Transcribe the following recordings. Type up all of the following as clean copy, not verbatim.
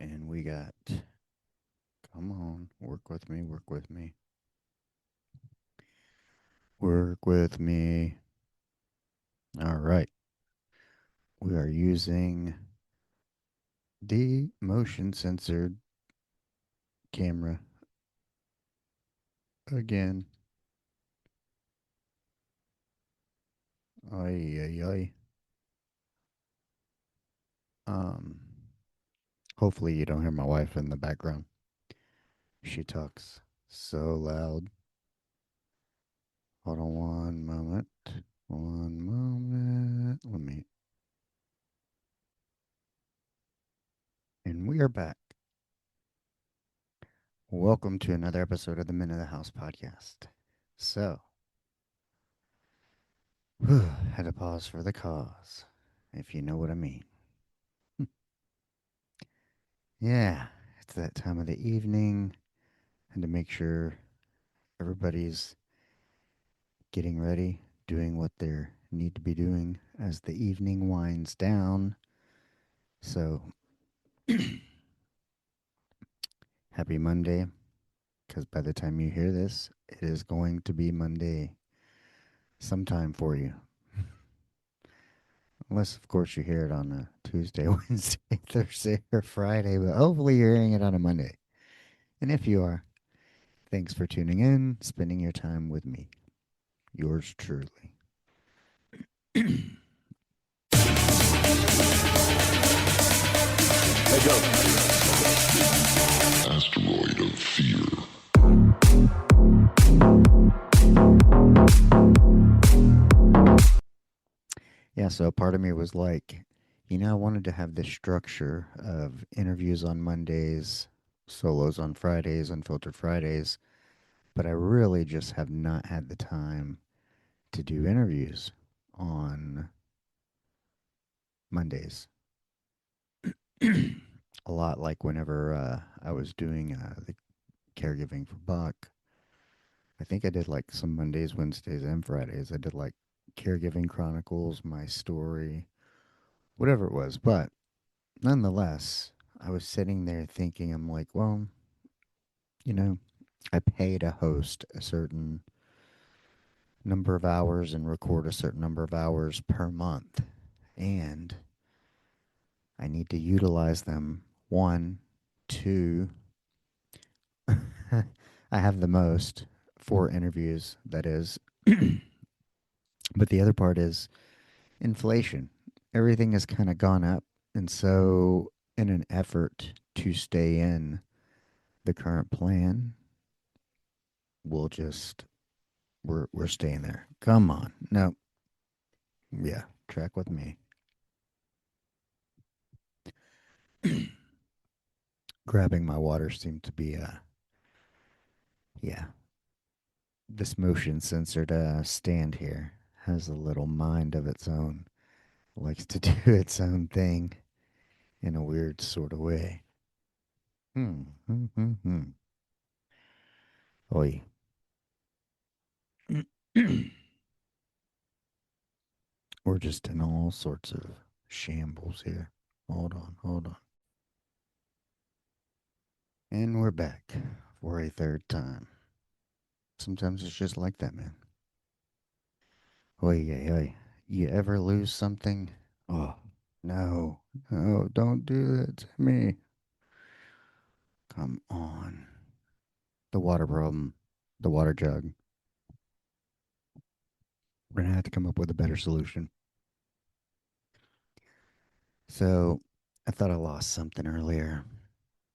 And we got, come on, work with me, work with me, work with me. All right. We are using the motion censored camera again. Ay, ay, ay. Um, Hopefully you don't hear my wife in the background. She talks so loud. Hold on one moment. One moment. Let me. And we are back. Welcome to another episode of the Men of the House podcast. So, had to pause for the cause, if you know what I mean. Yeah, it's that time of the evening. Had to make sure everybody's getting ready, doing what they need to be doing as the evening winds down. So, happy Monday, because by the time you hear this, it is going to be Monday sometime for you. Unless, of course, you hear it on a Tuesday, Wednesday, Thursday, or Friday, but hopefully you're hearing it on a Monday. And if you are, thanks for tuning in, spending your time with me. Yours truly. Let go. Asteroid of fear. Yeah, so part of me was like, I wanted to have this structure of interviews on Mondays, solos on Fridays, unfiltered Fridays, but I really just have not had the time to do interviews on Mondays. A lot like whenever I was doing the caregiving for Buck. I think I did like some Mondays, Wednesdays, and Fridays. I did like caregiving chronicles, my story, whatever it was. But nonetheless, I was sitting there thinking, I'm like, well, you know, I pay to host a certain number of hours and record a certain number of hours per month. And I need to utilize them. One, two, I have the most for interviews, that is. But the other part is inflation. Everything has kind of gone up. And so, in an effort to stay in the current plan, we'll just, we're staying there. Come on. No. Yeah. Track with me. Grabbing my water seemed to be, yeah. This motion censored stand here has a little mind of its own. Likes to do its own thing in a weird sort of way. Hmm. Oi. We're just in all sorts of shambles here. Hold on, hold on. And we're back for a third time. Sometimes it's just like that, man. Oi, oi, oi. You ever lose something? Oh, no. No, don't do that to me. Come on. The water problem, the water jug. We're going to have to come up with a better solution. So, I thought I lost something earlier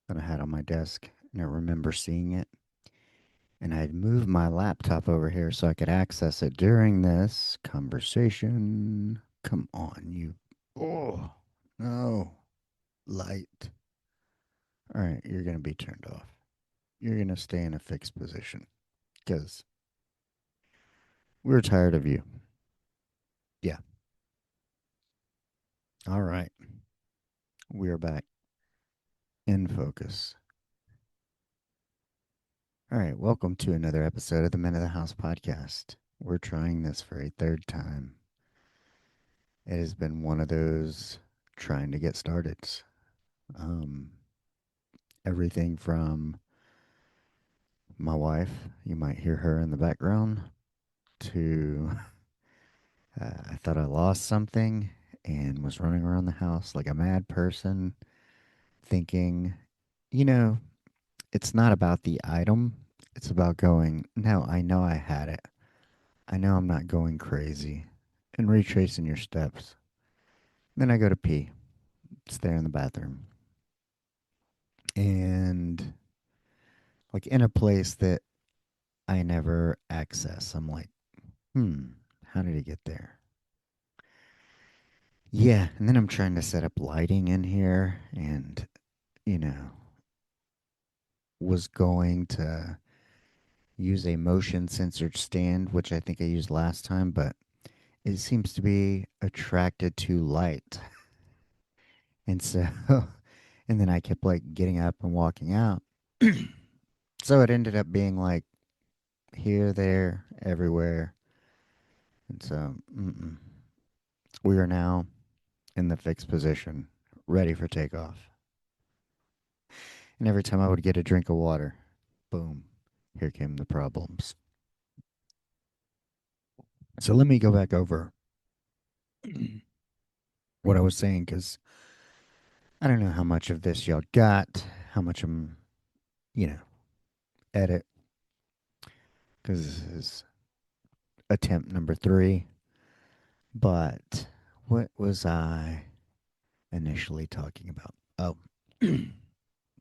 that I had on my desk, and I remember seeing it. And I'd moved my laptop over here so I could access it during this conversation. Come on, you. Oh, no. Light. All right, you're going to be turned off. You're going to stay in a fixed position because we're tired of you. Yeah. All right. We're back in focus. All right. Welcome to another episode of the Men of the House podcast. We're trying this for a third time. It has been one of those trying to get started. Um, everything from my wife, you might hear her in the background, to I thought I lost something and was running around the house like a mad person, thinking, you know, it's not about the item. It's about going, no, I know I had it. I know I'm not going crazy. And retracing your steps. Then I go to pee. It's there in the bathroom. And like in a place that I never access. I'm like, how did he get there? Yeah. And then I'm trying to set up lighting in here and, you know, was going to use a motion censored stand, which I think I used last time, but it seems to be attracted to light. And so, and then I kept like getting up and walking out. So it ended up being like here, there, everywhere. And so we are now in the fixed position, ready for takeoff. And every time I would get a drink of water, boom, here came the problems. So let me go back over what I was saying because I don't know how much of this y'all got, how much I'm, you know, edit, because this is attempt number 3. But what was I initially talking about? Oh,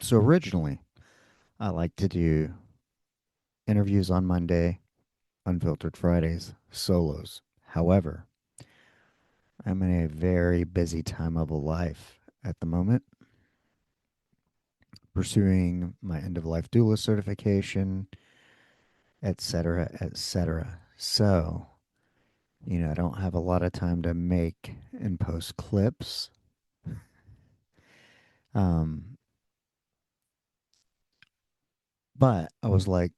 so originally I like to do interviews on Monday, unfiltered Fridays, solos. However, I'm in a very busy time of life at the moment, pursuing my end of life doula certification, etc., etc. So, I don't have a lot of time to make and post clips. Um, but I was like,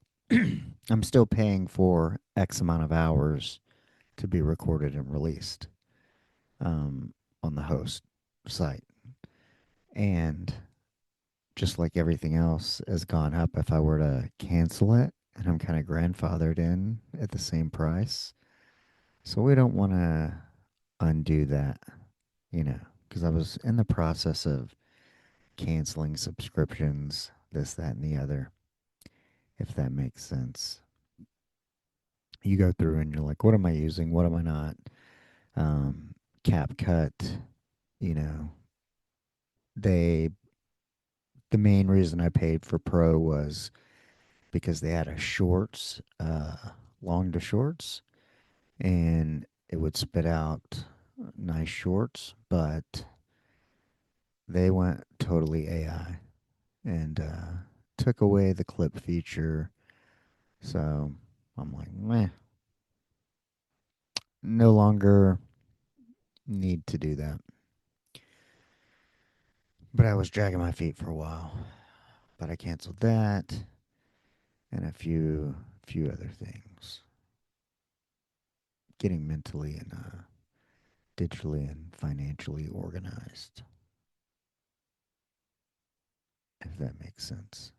I'm still paying for X amount of hours to be recorded and released on the host site. And just like everything else has gone up, if I were to cancel it, and I'm kind of grandfathered in at the same price. So we don't want to undo that, because I was in the process of canceling subscriptions, this, that, and the other, if that makes sense. You go through and you're like, what am I using? What am I not? CapCut, you know, they, the main reason I paid for Pro was because they had a shorts, long to shorts, and it would spit out nice shorts, but they went totally AI and took away the clip feature. So I'm like, meh, no longer need to do that. But I was dragging my feet for a while. But I canceled that and a few other things. Getting mentally and digitally and financially organized, if that makes sense.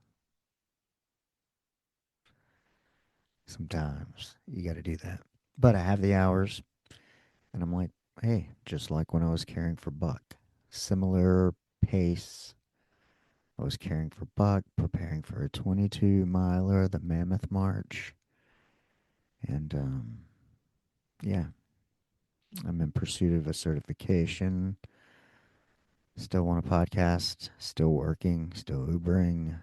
Sometimes you got to do that. But I have the hours, and I'm like, hey, just like when I was caring for Buck, similar pace. I was caring for Buck, preparing for a 22 miler, the Mammoth March. And yeah, I'm in pursuit of a certification. Still want a podcast, still working, still Ubering,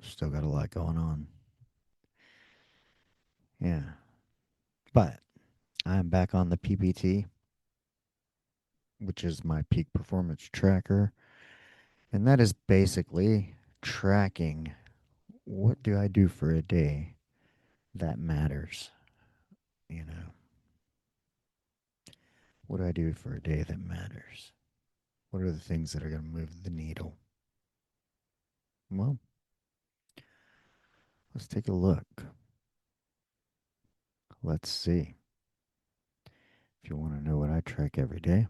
still got a lot going on. Yeah. But I'm back on the PPT, which is my peak performance tracker. And that is basically tracking what do I do for a day that matters. You know, what do I do for a day that matters? What are the things that are going to move the needle? Well, let's take a look. Let's see. If you want to know what I track every day,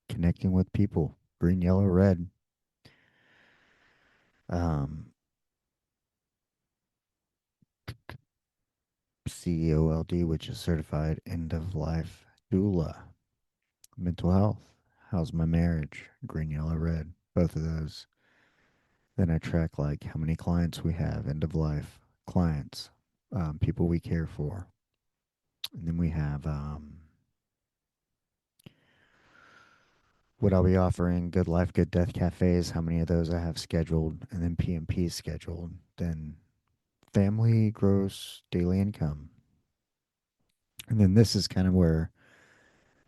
connecting with people, green, yellow, red. Um, CEOLD, which is certified end of life doula. Mental health. How's my marriage? Green, yellow, red. Both of those. Then I track like how many clients we have, end of life clients, people we care for. And then we have what I'll be offering, Good Life, Good Death cafes, how many of those I have scheduled, and then PMP scheduled. Then family gross daily income. And then this is kind of where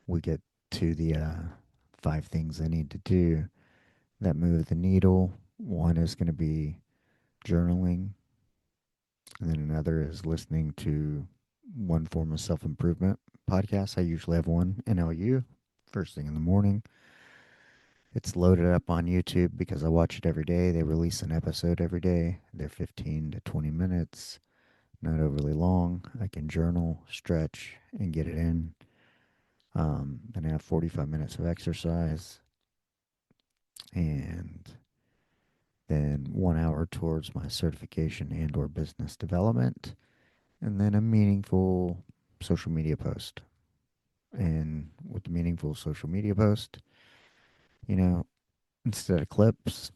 we get to the five things I need to do that move the needle. One is going to be journaling, and then another is listening to one form of self improvement podcast. I usually have one, NLU, first thing in the morning. It's loaded up on YouTube because I watch it every day. They release an episode every day. They're 15 to 20 minutes, not overly long. I can journal, stretch, and get it in. Then I have 45 minutes of exercise and then 1 hour towards my certification and or business development, and then a meaningful social media post. And with the meaningful social media post, you know, instead of clips,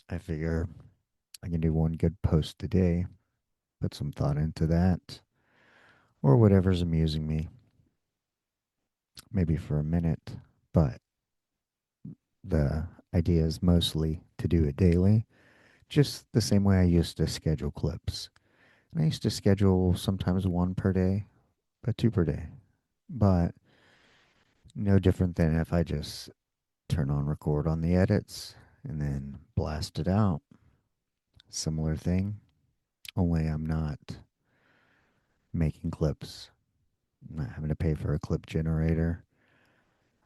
I figure I can do one good post a day, put some thought into that, or whatever's amusing me, maybe for a minute. But the idea is mostly to do it daily, just the same way I used to schedule clips. And I used to schedule sometimes one per day, but two per day. But no different than if I just turn on record on the edits and then blast it out. Similar thing, only I'm not making clips. I'm not having to pay for a clip generator.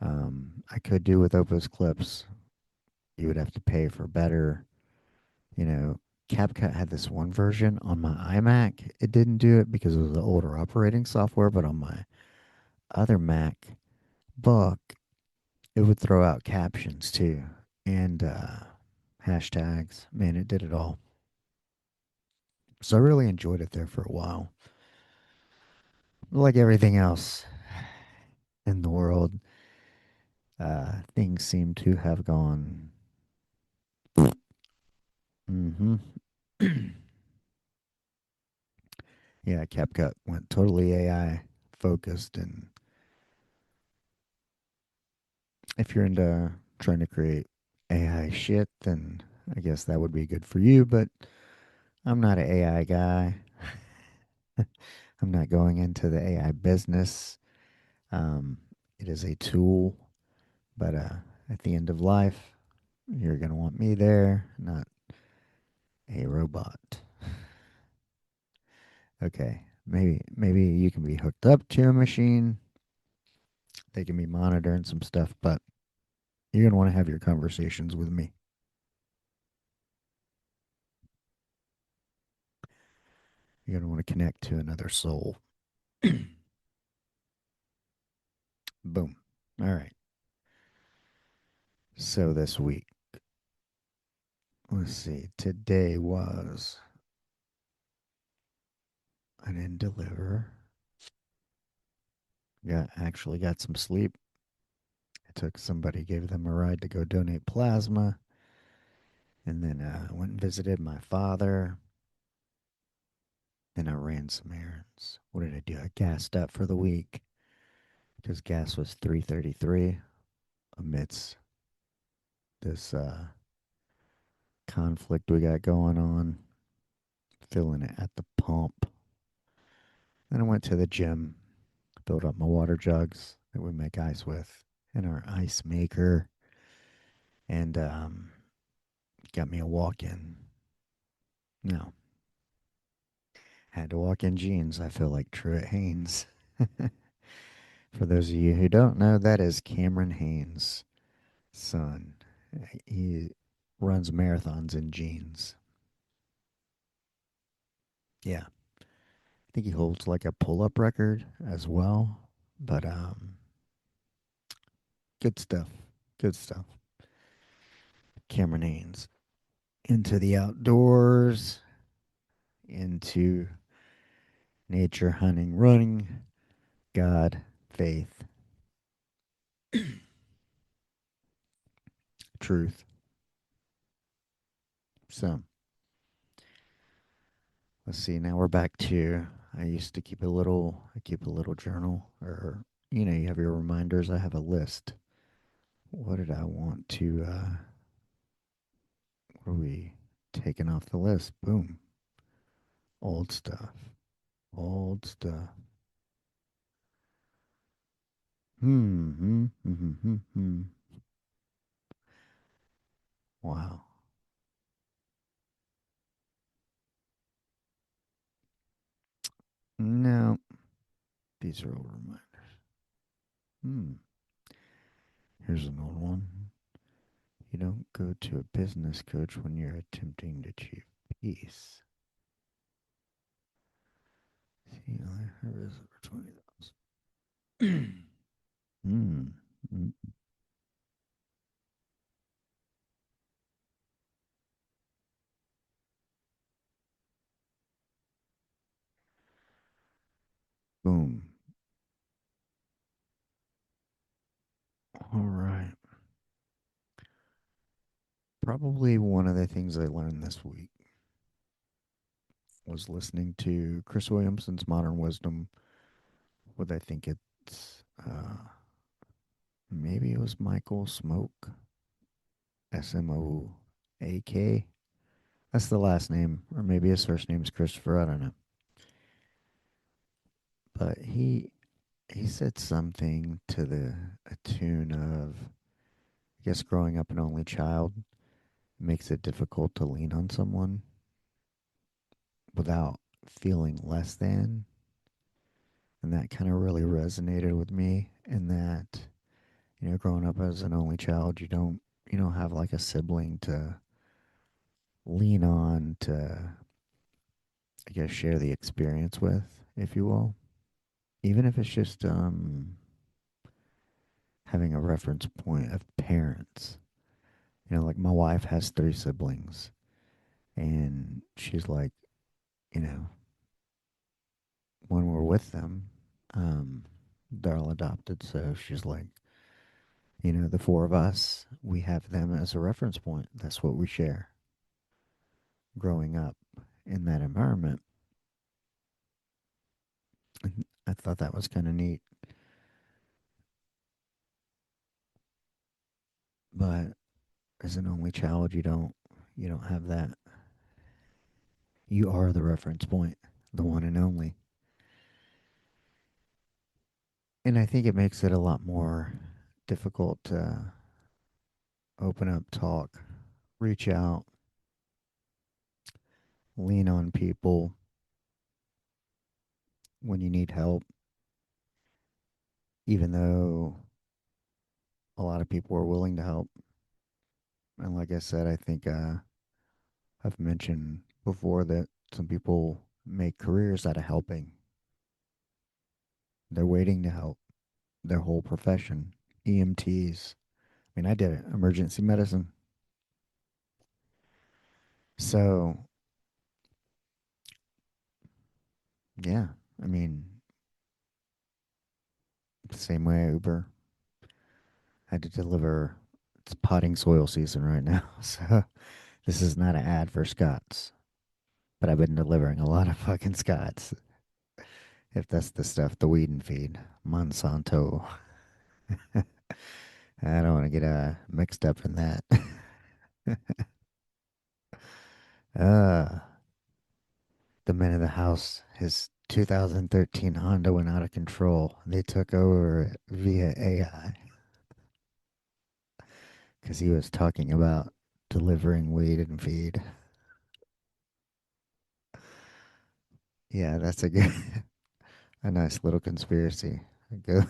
I could do with Opus clips. You would have to pay for better, you know. CapCut had this one version on my iMac. It didn't do it because it was the older operating software, but on my other MacBook, it would throw out captions too and hashtags. Man, it did it all. So I really enjoyed it there for a while. Like everything else in the world, things seem to have gone. Mm-hmm. Yeah, CapCut went totally AI focused, and if you're into trying to create AI shit, then I guess that would be good for you. But I'm not an AI guy. I'm not going into the AI business. Um, it is a tool, but at the end of life, you're gonna want me there, not a robot. Okay, maybe you can be hooked up to a machine. They can be monitoring some stuff, but you're gonna want to have your conversations with me. You're gonna want to connect to another soul. Boom. All right. So this week, let's see. Today was I didn't deliver. Got some sleep. I took somebody, gave them a ride to go donate plasma, and then went and visited my father. Then I ran some errands. What did I do? I gassed up for the week because gas was 333 amidst this conflict we got going on, filling it at the pump. Then I went to the gym, filled up my water jugs that we make ice with, and our ice maker, and got me a walk in. No, had to walk in jeans. I feel like Truett Haynes. For those of you who don't know, that is Cameron Haynes' son. He runs marathons in jeans. Yeah, I think he holds like a pull-up record as well. But good stuff. Good stuff. Cameron Haynes. into the outdoors, into nature, hunting, running, God, faith, truth. So let's see. Now we're back to. I used to keep a little. I keep a little journal, or you have your reminders. I have a list. What did I want to? What are we taking off the list? Boom. Old stuff. Old stuff. Hmm. Wow. No, these are old reminders. Hmm. Here's an old one. You don't go to a business coach when you're attempting to achieve peace. See, I heard for 20,000. Hmm. Mm. Boom. All right. Probably one of the things I learned this week was listening to Chris Williamson's Modern Wisdom with I think it's maybe it was Michael Smoak, Smoak. That's the last name, or maybe his first name is Christopher. I don't know. But he said something to the a tune of, I guess growing up an only child makes it difficult to lean on someone without feeling less than. And that kind of really resonated with me in that, growing up as an only child, you don't have like a sibling to lean on to, I guess, share the experience with, if you will. Even if it's just having a reference point of parents. Like my wife has three siblings, and she's like, you know, when we're with them, um, they're all adopted. So she's like, the four of us, we have them as a reference point. That's what we share growing up in that environment. And I thought that was kind of neat. But as an only child, you don't have that. You are the reference point, the one and only. And I think it makes it a lot more difficult to open up, talk, reach out, lean on people when you need help, even though a lot of people are willing to help. And like I said, I think I've mentioned before that some people make careers out of helping. They're waiting to help their whole profession. EMTs. I mean, I did it, emergency medicine. So, yeah, I mean, same way Uber had to deliver. It's potting soil season right now. So, this is not an ad for Scott's, but I've been delivering a lot of fucking Scott's. If that's the stuff, the weed and feed, Monsanto. I don't want to get mixed up in that. uh, the man of the house, his 2013 Honda went out of control. They took over via AI because he was talking about delivering weed and feed. Yeah, that's a good, a nice little conspiracy. I go,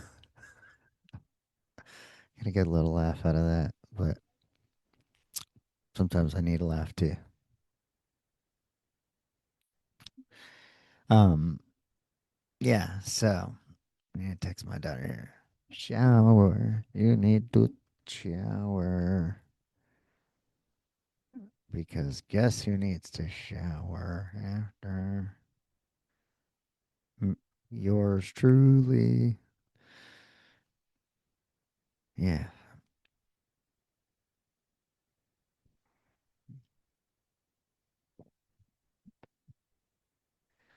gonna get a little laugh out of that, but sometimes I need a laugh too. Um, yeah, so I need to text my daughter here. Shower. You need to shower. Because guess who needs to shower after M- yours truly? Yeah.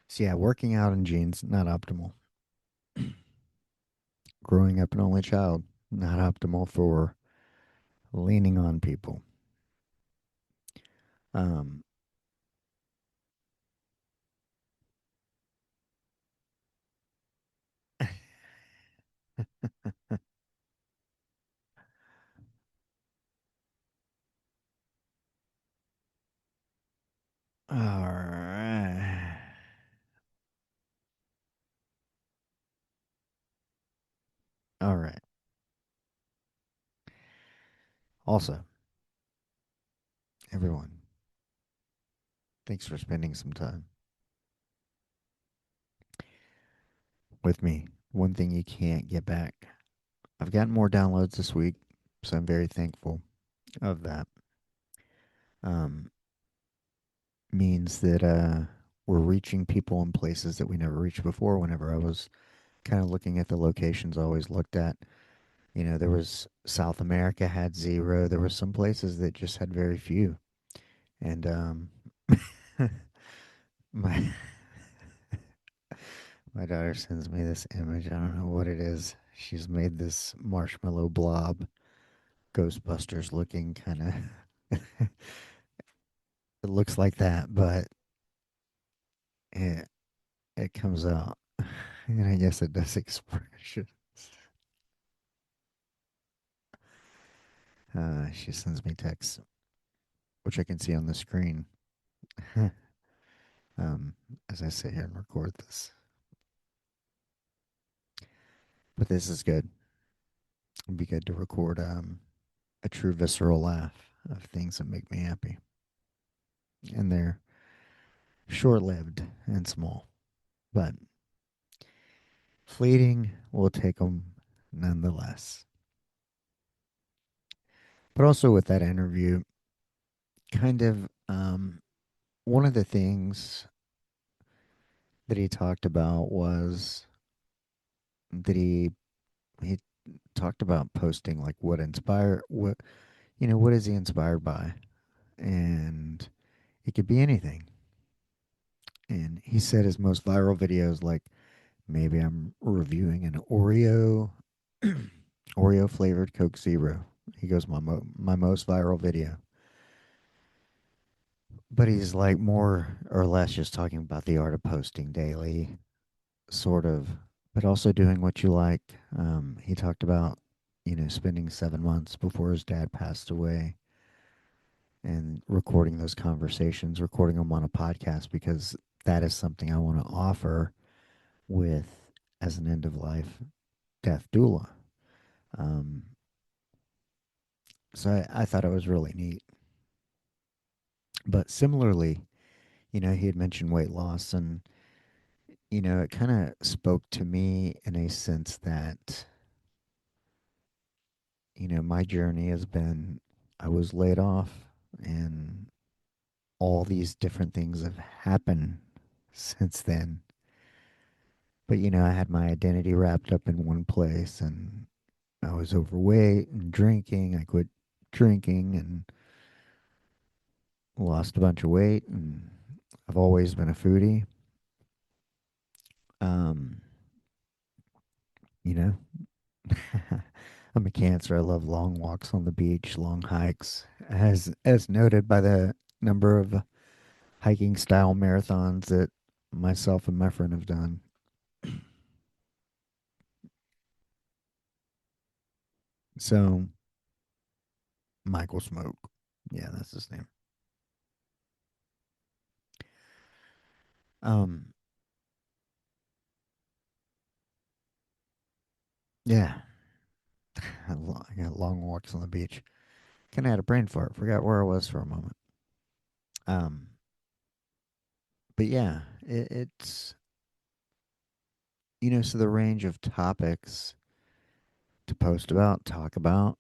So yeah, working out in jeans not optimal. Growing up an only child not optimal for leaning on people. Um. All right. All right. Also, everyone, thanks for spending some time with me. One thing you can't get back. I've gotten more downloads this week, so I'm very thankful of that. Um, Means that we're reaching people in places that we never reached before. Whenever I was kind of looking at the locations I always looked at, there was South America had zero. There were some places that just had very few. And my my daughter sends me this image. I don't know what it is. She's made this marshmallow blob, Ghostbusters looking kind of. It looks like that, but it it comes out, and I guess it does expression. She sends me texts, which I can see on the screen, um, as I sit here and record this. But this is good. It'd be good to record a true visceral laugh of things that make me happy, and they're short-lived and small, but fleeting. We'll take them nonetheless. But also with that interview, kind of one of the things that he talked about was that he talked about posting like what is he inspired by, and it could be anything. And he said his most viral videos, like maybe I'm reviewing an Oreo flavored Coke Zero. He goes my most viral video, but he's like more or less just talking about the art of posting daily, sort of, but also doing what you like. He talked about, spending 7 months before his dad passed away and recording those conversations, recording them on a podcast because that is something I want to offer with as an end of life death doula. Um, so I thought it was really neat. But similarly, he had mentioned weight loss, and it kind of spoke to me in a sense that my journey has been I was laid off, and all these different things have happened since then. But, I had my identity wrapped up in one place, and I was overweight and drinking. I quit drinking and lost a bunch of weight, and I've always been a foodie. Um, you know, I'm a cancer. I love long walks on the beach, long hikes, as noted by the number of hiking style marathons that myself and my friend have done. So, Michael Smoak. Yeah, that's his name. Um, yeah, I got long walks on the beach. Kind of had a brain fart. Forgot where I was for a moment. Um, but yeah, it's so the range of topics to post about, talk about,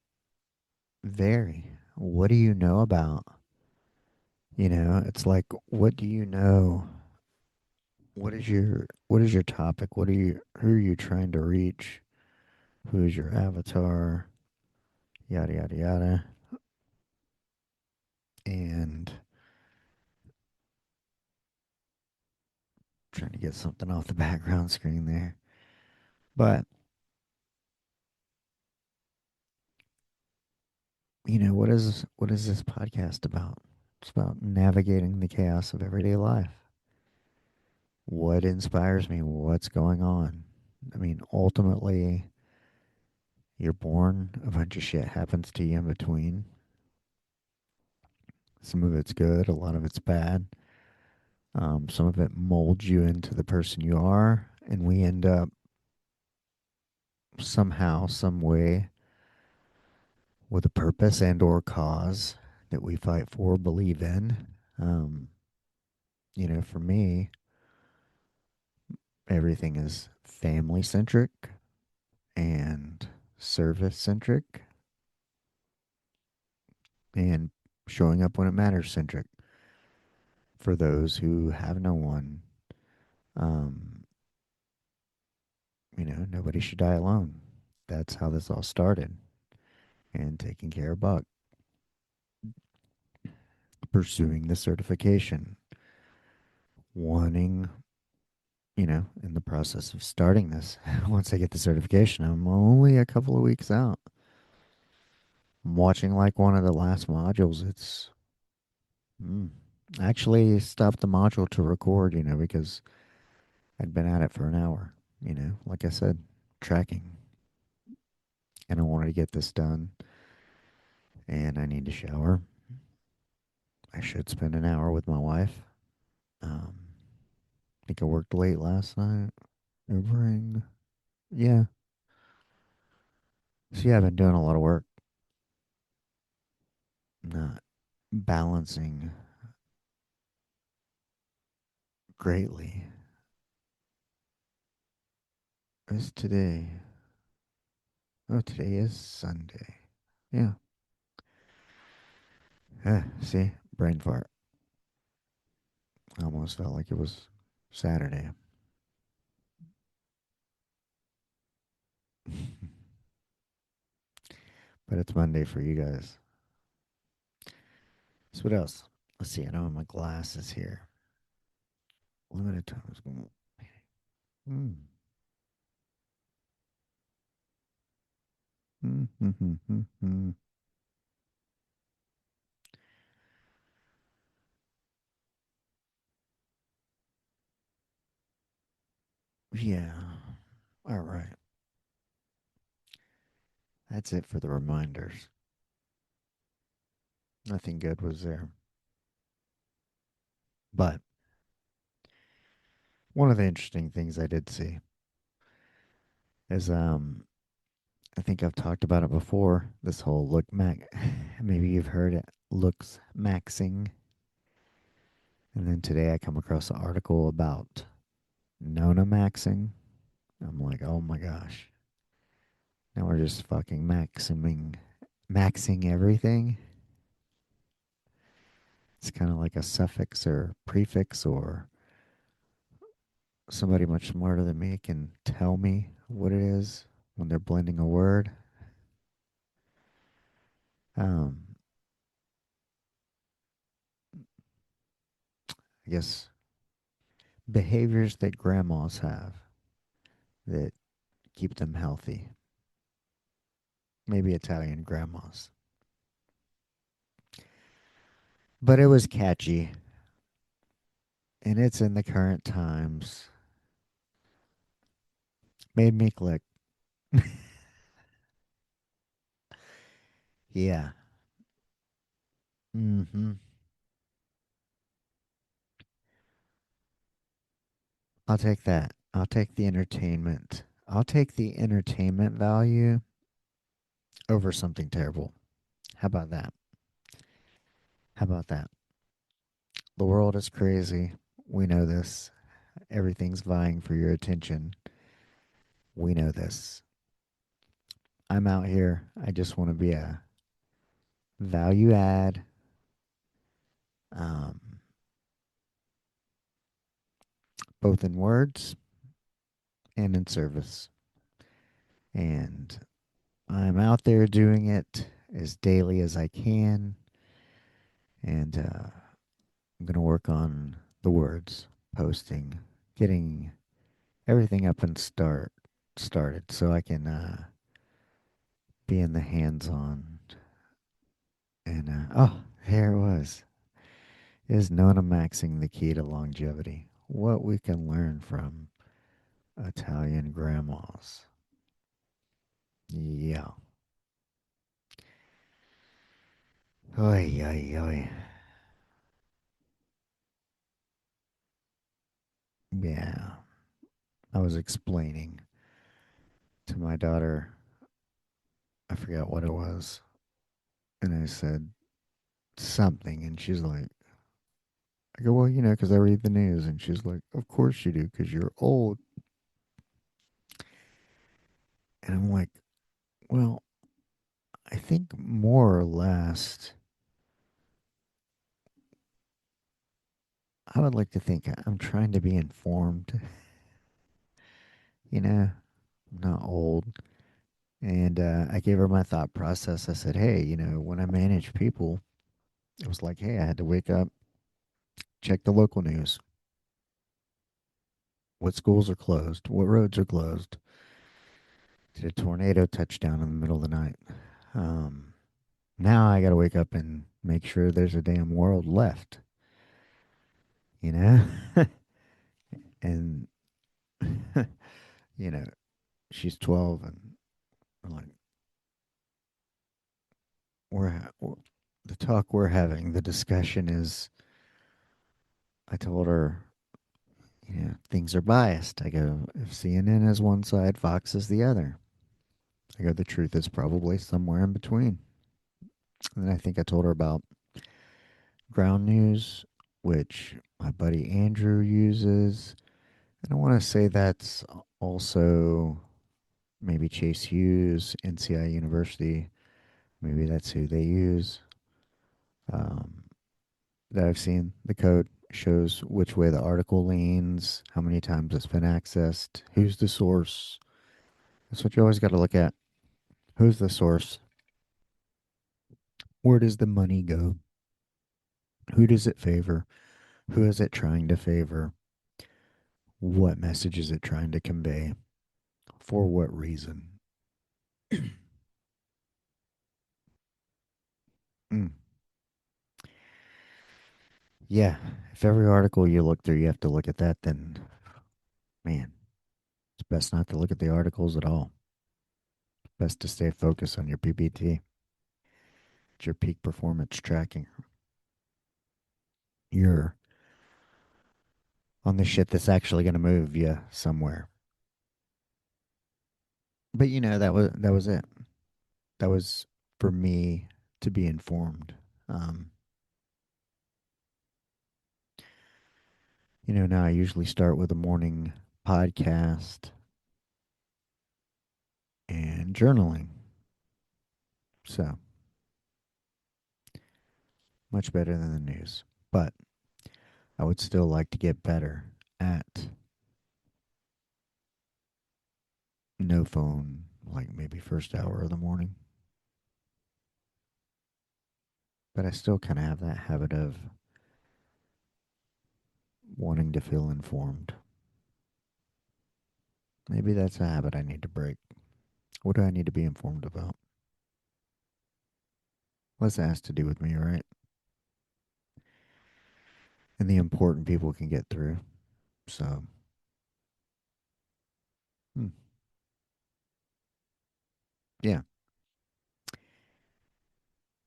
vary. What do you know about It's like, what do you know? What is your topic? Who are you trying to reach? Who is your avatar? Yada yada yada. And trying to get something off the background screen there. But, what is this podcast about? It's about navigating the chaos of everyday life. What inspires me? What's going on? I mean, ultimately, you're born, a bunch of shit happens to you in between. Some of it's good, a lot of it's bad. Some of it molds you into the person you are, and we end up somehow, some way, with a purpose and or cause that we fight for, believe in. Um, for me, everything is family centric and service centric and showing up when it matters centric for those who have no one. Um, nobody should die alone. That's how this all started. And taking care of Buck, pursuing the certification, wanting, in the process of starting this, once I get the certification, I'm only a couple of weeks out. I'm watching like one of the last modules. Mm, I actually stopped the module to record, because I'd been at it for an hour, like I said, tracking. And I wanted to get this done. And I need to shower. I should spend an hour with my wife. I think I worked late last night. Ubering. Yeah. So yeah, I've been doing a lot of work, not balancing greatly. Is today? Oh, today is Sunday. Yeah. See, brain fart. I almost felt like it was Saturday. But it's Monday for you guys. So what else? Let's see. I don't have my glasses here. Limited time is going. Mm. Mm, mm, mm, mm, mm. Yeah. All right. That's it for the reminders. Nothing good was there. But one of the interesting things I did see is I think I've talked about it before. This whole look mac, maybe you've heard it, looks maxing. And then today I come across an article about Nona maxing. I'm like, oh my gosh, now we're just fucking maxing everything. It's kind of like a suffix or prefix, or somebody much smarter than me can tell me what it is when they're blending a word. Um, I guess behaviors that grandmas have that keep them healthy. Maybe Italian grandmas. But it was catchy, and it's in the current times. Made me click. Yeah. Mm-hmm. I'll take that. I'll take the entertainment. I'll take the entertainment value over something terrible. How about that? How about that? The world is crazy. We know this. Everything's vying for your attention. We know this. I'm out here. I just want to be a value add um, both in words and in service. And I'm out there doing it as daily as I can. And I'm going to work on the words, posting, getting everything up and started so I can be in the hands on. And oh, there it was. Is Nona maxing the key to longevity? What we can learn from Italian grandmas. Yeah. Oi, oi, oi. Yeah. I was explaining to my daughter, I forgot what it was. And I said something, and she's like, I go, well, because I read the news. And she's like, of course you do, because you're old. And I'm like, well, I think more or less, I would like to think I'm trying to be informed. I'm not old. And I gave her my thought process. I said, hey, when I manage people, it was like, hey, I had to wake up, check the local news. What schools are closed? What roads are closed? Did a tornado touch down in the middle of the night? Um, Now I got to wake up and make sure there's a damn world left, you know? And, you know, she's 12 and we're like, the talk we're having, the discussion is, I told her, things are biased. I go, if CNN is one side, Fox is the other. I go, the truth is probably somewhere in between. And I think I told her about ground news, which my buddy Andrew uses. And I want to say that's also maybe Chase Hughes, NCI University. Maybe that's who they use. Um, that I've seen. The code shows which way the article leans, how many times it's been accessed, who's the source. That's what you always got to look at. Who's the source? Where does the money go? Who does it favor? Who is it trying to favor? What message is it trying to convey? For what reason? Mm. Yeah, if every article you look through, you have to look at that, then man, it's best not to look at the articles at all. Best to stay focused on your PPT. It's your peak performance tracking. You're on the shit that's actually going to move you somewhere. But that was it. That was for me to be informed. Um, now I usually start with a morning podcast and journaling. So much better than the news. But I would still like to get better at no phone, like maybe first hour of the morning. But I still kind of have that habit of wanting to feel informed. Maybe that's a habit I need to break. What do I need to be informed about? What's that has to do with me, right? And the important people can get through. So, hmm, yeah,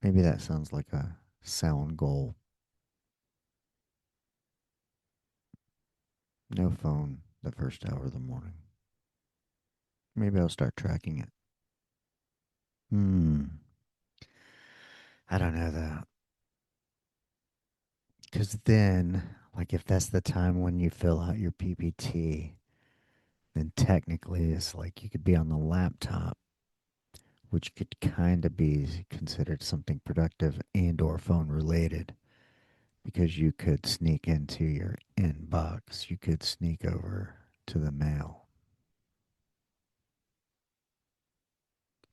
maybe that sounds like a sound goal. No phone the first hour of the morning. Maybe I'll start tracking it. Hmm. I don't know though. Because then, like, if that's the time when you fill out your PPT, then technically it's like you could be on the laptop, which could kind of be considered something productive and or phone related because you could sneak into your inbox, you could sneak over to the mail.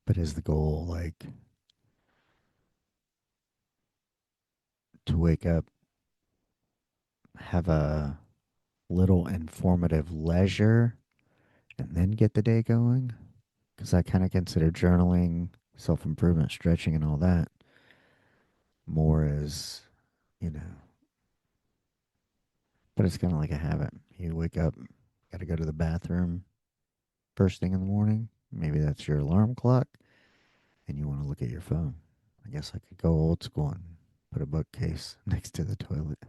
But is the goal like to wake up, have a little informative leisure, and then get the day going? Because I kind of consider journaling, self improvement, stretching, and all that more as, you know, but it's kind of like a habit. You wake up, got to go to the bathroom first thing in the morning. Maybe that's your alarm clock, and you want to look at your phone. I guess I could go old school and put a bookcase next to the toilet. I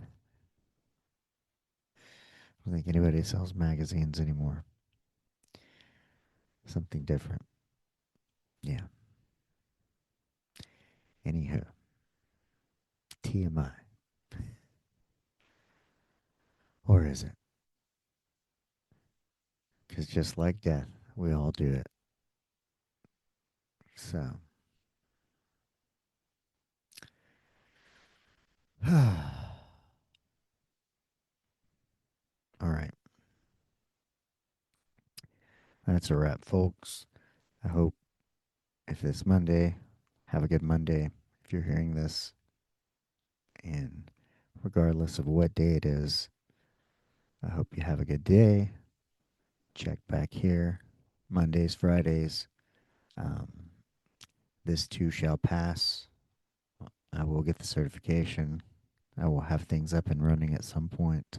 don't think anybody sells magazines anymore. Something different. Yeah. Anywho, TMI. Or is it? Because just like death, we all do it. So, all right. That's a wrap, folks. I hope if it's Monday, have a good Monday. If you're hearing this, and regardless of what day it is, I hope you have a good day. Check back here Mondays, Fridays. Um, this too shall pass. I will get the certification. I will have things up and running at some point.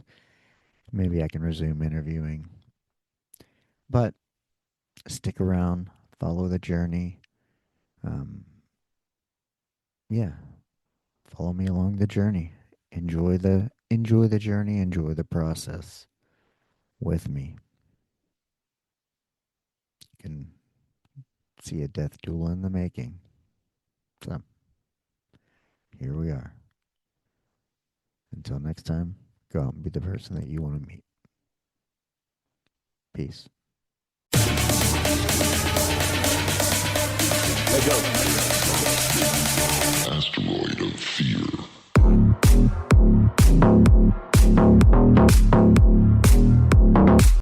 Maybe I can resume interviewing. But stick around, follow the journey. Um, yeah, follow me along the journey. Enjoy the journey, enjoy the process with me. You can see a death duel in the making. So here we are. Until next time, go out and be the person that you want to meet. Peace. Let go.